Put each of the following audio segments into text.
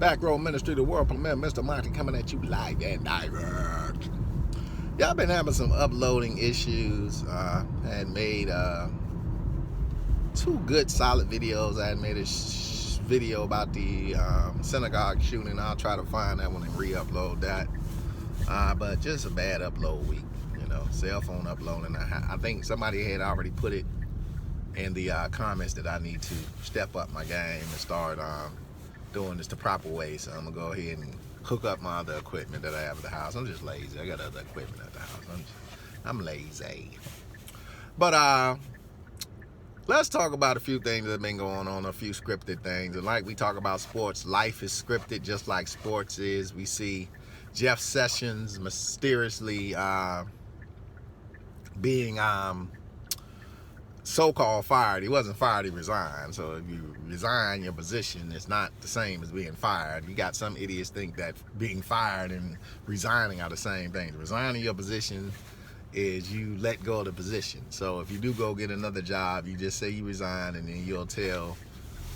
Back Row Ministry, the world premiere, Mr. Monty coming at you live and direct. Y'all been having some uploading issues. Had made 2 good solid videos. I had made a video about the synagogue shooting. I'll try to find that one and re-upload that. But just a bad upload week, you know, cell phone uploading. I think somebody had already put it in the comments that I need to step up my game and start doing this the proper way. So I'm gonna go ahead and hook up my other equipment that I have at the house. I'm just lazy. I got other equipment at the house. I'm lazy. But let's talk about a few things that have been going on, a few scripted things. And like we talk about sports, life is scripted just like sports is. We see Jeff Sessions mysteriously being so-called fired. He wasn't fired, he resigned. So if you resign your position, it's not the same as being fired. You got some idiots think that being fired and resigning are the same thing. Resigning your position is you let go of the position. So if you do go get another job, you just say you resign and then you'll tell,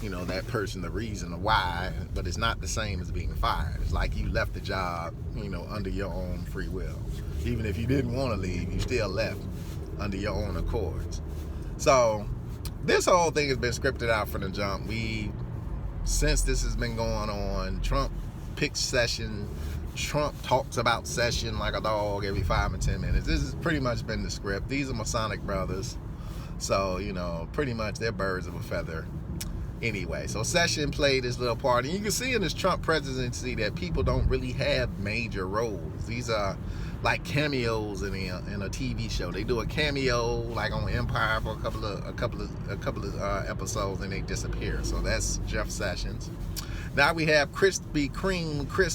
you know, that person the reason why, but it's not the same as being fired. It's like you left the job, you know, under your own free will. Even if you didn't want to leave, you still left under your own accords. So this whole thing has been scripted out from the jump. Since this has been going on, Trump picks session, Trump talks about session like a dog every 5 or 10 minutes. This has pretty much been the script. These are Masonic brothers. So, you know, pretty much they're birds of a feather. Anyway, so Session played this little part. And you can see in this Trump presidency that people don't really have major roles. These are like cameos in a TV show. They do a cameo like on Empire for a couple of episodes and they disappear. So that's Jeff Sessions. Now we have Kris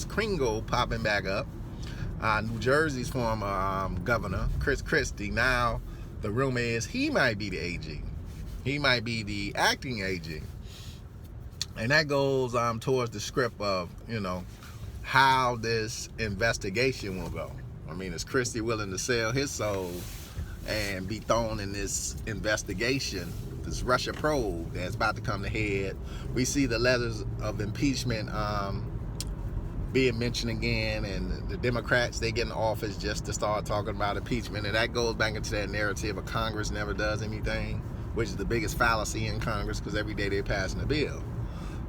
Kringle popping back up. New Jersey's former governor, Chris Christie. Now the rumor is he might be the AG. He might be the acting AG. And that goes towards the script of, you know, how this investigation will go. I mean, is Christie willing to sell his soul and be thrown in this investigation, this Russia probe that's about to come to head? We see the letters of impeachment being mentioned again, and the Democrats, they get in office just to start talking about impeachment. And that goes back into that narrative of Congress never does anything, which is the biggest fallacy in Congress because every day they're passing a bill.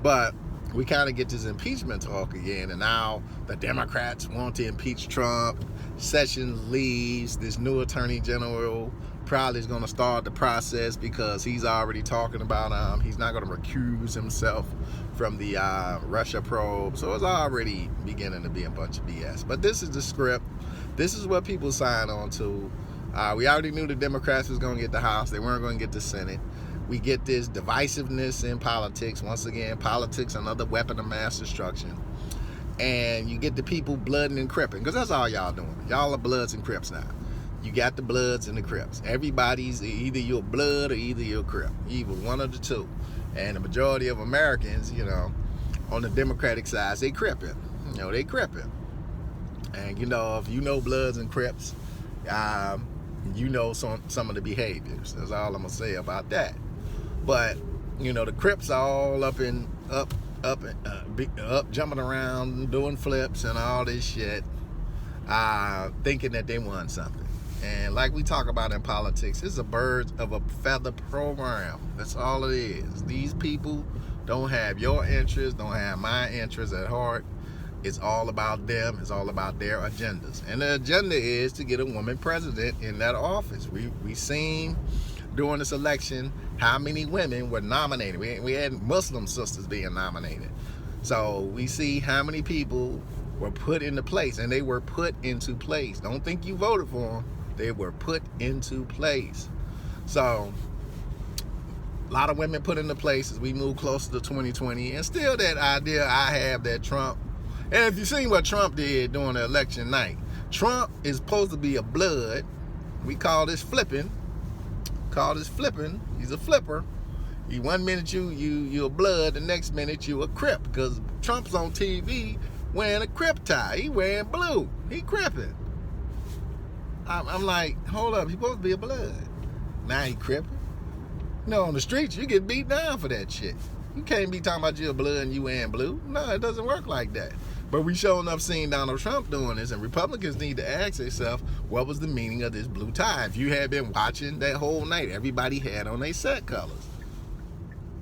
But we kind of get this impeachment talk again, and now the Democrats want to impeach Trump. Sessions leaves. This new attorney general probably is going to start the process because he's already talking about he's not going to recuse himself from the Russia probe. So it's already beginning to be a bunch of BS. But this is the script. This is what people sign on to. We already knew the Democrats was going to get the House. They weren't going to get the Senate. We get this divisiveness in politics. Once again, politics, another weapon of mass destruction. And you get the people blooding and cripping, because that's all y'all doing. Y'all are Bloods and Crips now. You got the Bloods and the Crips. Everybody's either you're Blood or either you're Crip. Either one of the two. And the majority of Americans, you know, on the Democratic side, they cripping. You know, they cripping. And, you know, if you know Bloods and Crips, you know some of the behaviors. That's all I'm going to say about that. But, you know, the Crips are all up, jumping around, doing flips and all this shit, thinking that they won something. And like we talk about in politics, it's a birds of a feather program. That's all it is. These people don't have your interests, don't have my interests at heart. It's all about them. It's all about their agendas. And the agenda is to get a woman president in that office. We seen during this election how many women were nominated. We had Muslim sisters being nominated. So we see how many people were put into place, and they were put into place. Don't think you voted for them. They were put into place. So a lot of women put into place as we move closer to 2020. And still that idea I have that Trump, and if you've seen what Trump did during the election night, Trump is supposed to be a Blood. We call this flipping. He's a flipper. One minute you a Blood, the next minute you a Crip, because Trump's on TV wearing a Crip tie. He wearing blue. He cripping. I'm like, hold up, he's supposed to be a Blood. Now he cripping. You know, on the streets you get beat down for that shit. You can't be talking about your blood and you wearing blue. No, it doesn't work like that. But we sure enough seen Donald Trump doing this, and Republicans need to ask themselves, what was the meaning of this blue tie? If you had been watching that whole night, everybody had on their set colors.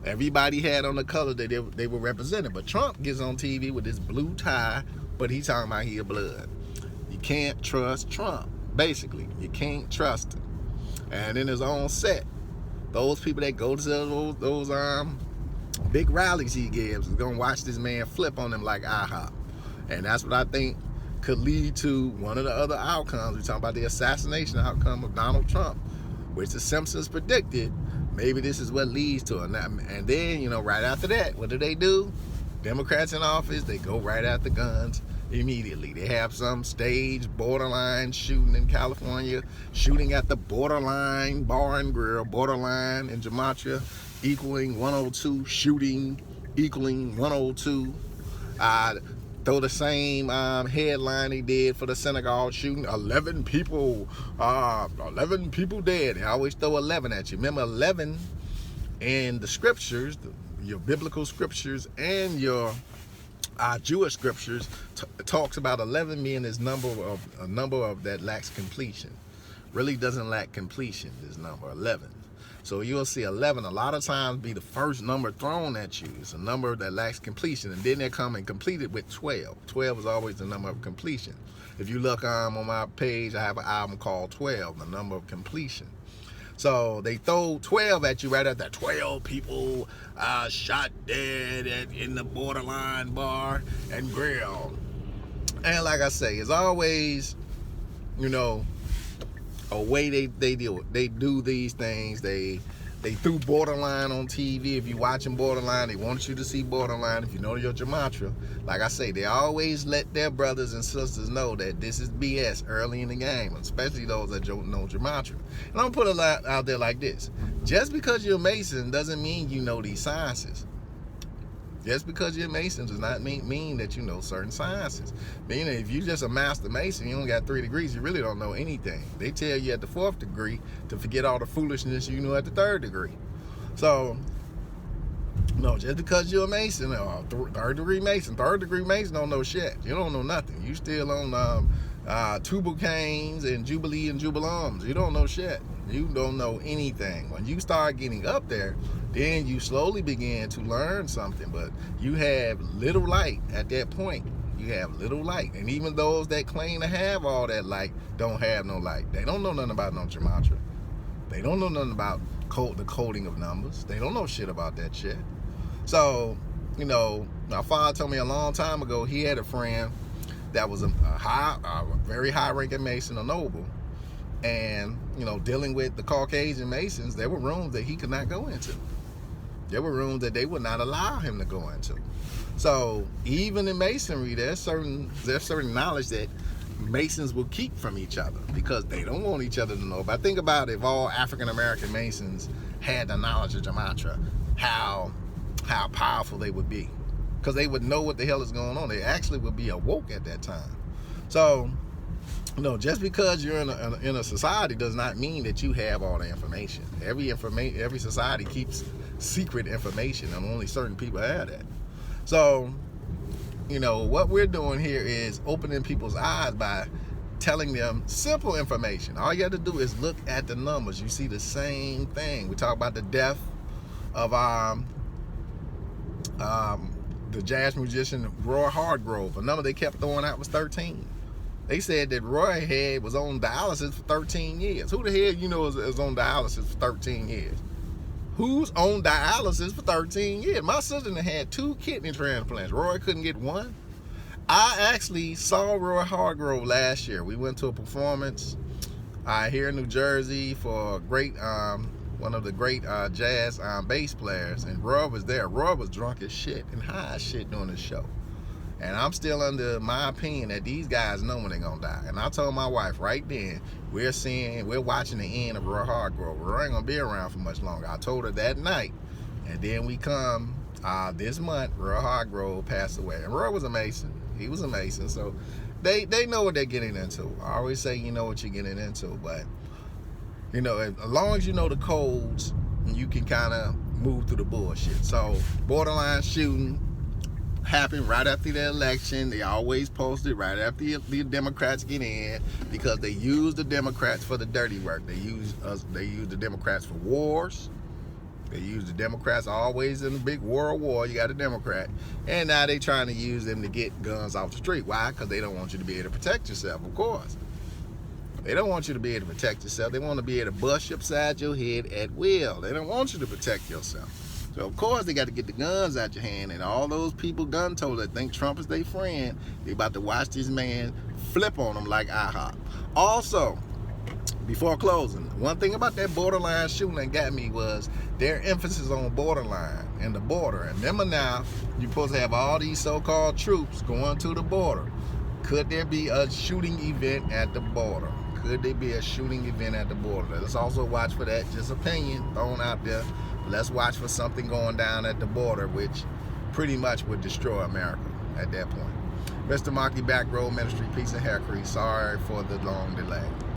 Everybody had on the color that they were represented. But Trump gets on TV with this blue tie, but he's talking about he a blood. You can't trust Trump, basically. You can't trust him. And in his own set, those people that go to those big rallies he gives is gonna watch this man flip on them like IHOP. And that's what I think could lead to one of the other outcomes. We're talking about the assassination outcome of Donald Trump, which the Simpsons predicted. Maybe this is what leads to it. And then, right after that, what do? Democrats in office, they go right after guns immediately. They have some staged borderline shooting in California, shooting at the Borderline Bar and Grill, Borderline in Gematria, equaling 102, shooting equaling 102. Throw the same headline they did for the synagogue shooting. 11 people dead. They always throw 11 at you. Remember 11 in the scriptures, your biblical scriptures and your Jewish scriptures talks about 11 being this number of that lacks completion. Really doesn't lack completion, this number 11. So you'll see 11 a lot of times be the first number thrown at you. It's a number that lacks completion. And then they come and complete it with 12. 12 is always the number of completion. If you look on my page, I have an album called 12, the number of completion. So they throw 12 at you right at that. 12 people shot dead in the Borderline Bar and Grill. And like I say, it's always, a way they do these things. They threw Borderline on TV. If you're watching Borderline, they want you to see Borderline. If you know your Gematria, like I say, they always let their brothers and sisters know that this is BS early in the game, especially those that don't know Gematria. And I'm gonna put a lot out there like this: just because you're a Mason doesn't mean you know these sciences. Just because you're a Mason does not mean that you know certain sciences. Meaning, if you're just a master Mason, you only got 3 degrees, you really don't know anything. They tell you at the 4th degree to forget all the foolishness you knew at the 3rd degree. So, no, just because you're a Mason, or 3rd degree Mason don't know shit. You don't know nothing. You still on tubal canes and Jubilee and Jubilums. You don't know shit. You don't know anything. When you start getting up there, then you slowly begin to learn something. But you have little light at that point. You have little light. And even those that claim to have all that light don't have no light. They don't know nothing about no Gematria. They don't know nothing about the coding of numbers. They don't know shit about that shit. So, my father told me a long time ago he had a friend that was a very high-ranking Mason, a noble. And, dealing with the Caucasian Masons, there were rooms that he could not go into. There were rooms that they would not allow him to go into. So even in Masonry, there's certain knowledge that Masons will keep from each other because they don't want each other to know. But think about if all African-American Masons had the knowledge of Gematria, how powerful they would be. Because they would know what the hell is going on. They actually would be awoke at that time. So, just because you're in a society does not mean that you have all the information. Every society keeps secret information, and only certain people have that. So, what we're doing here is opening people's eyes by telling them simple information. All you have to do is look at the numbers. You see the same thing. We talk about the death of the jazz musician Roy Hargrove. A number they kept throwing out was 13. They said that Roy was on dialysis for 13 years. Who the hell is on dialysis for 13 years? Who's on dialysis for 13 years? My sister had 2 kidney transplants. Roy couldn't get one. I actually saw Roy Hargrove last year. We went to a performance here in New Jersey for a great, one of the great jazz bass players, and Roy was there. Roy was drunk as shit and high as shit during the show. And I'm still under my opinion that these guys know when they're gonna die. And I told my wife right then, we're watching the end of Roy Hargrove. Roy ain't gonna be around for much longer. I told her that night. And then we come this month, Roy Hargrove passed away. And Roy was a Mason. He was a Mason. So they know what they're getting into. I always say you know what you're getting into, but as long as you know the codes, you can kind of move through the bullshit. So borderline shooting happened right after the election. They always post it right after the Democrats get in, because they use the Democrats for the dirty work. They use the Democrats for wars. They use the Democrats always in a big world war. You got a Democrat, and now they trying to use them to get guns off the street. Why? Because they don't want you to be able to protect yourself. Of course, they don't want you to be able to protect yourself. They want to be able to bust you upside your head at will. They don't want you to protect yourself. So of course they got to get the guns out your hand, and all those people gun told that think Trump is their friend, they about to watch this man flip on them like IHOP. Also, before closing, one thing about that borderline shooting that got me was their emphasis on borderline and the border. And remember now, you're supposed to have all these so-called troops going to the border. Could there be a shooting event at the border? Could there be a shooting event at the border? Let's also watch for that. Just opinion thrown out there. Let's watch for something going down at the border, which pretty much would destroy America at that point. Mr. Markey, Back Road Ministry, Peace and Hair Crease. Sorry for the long delay.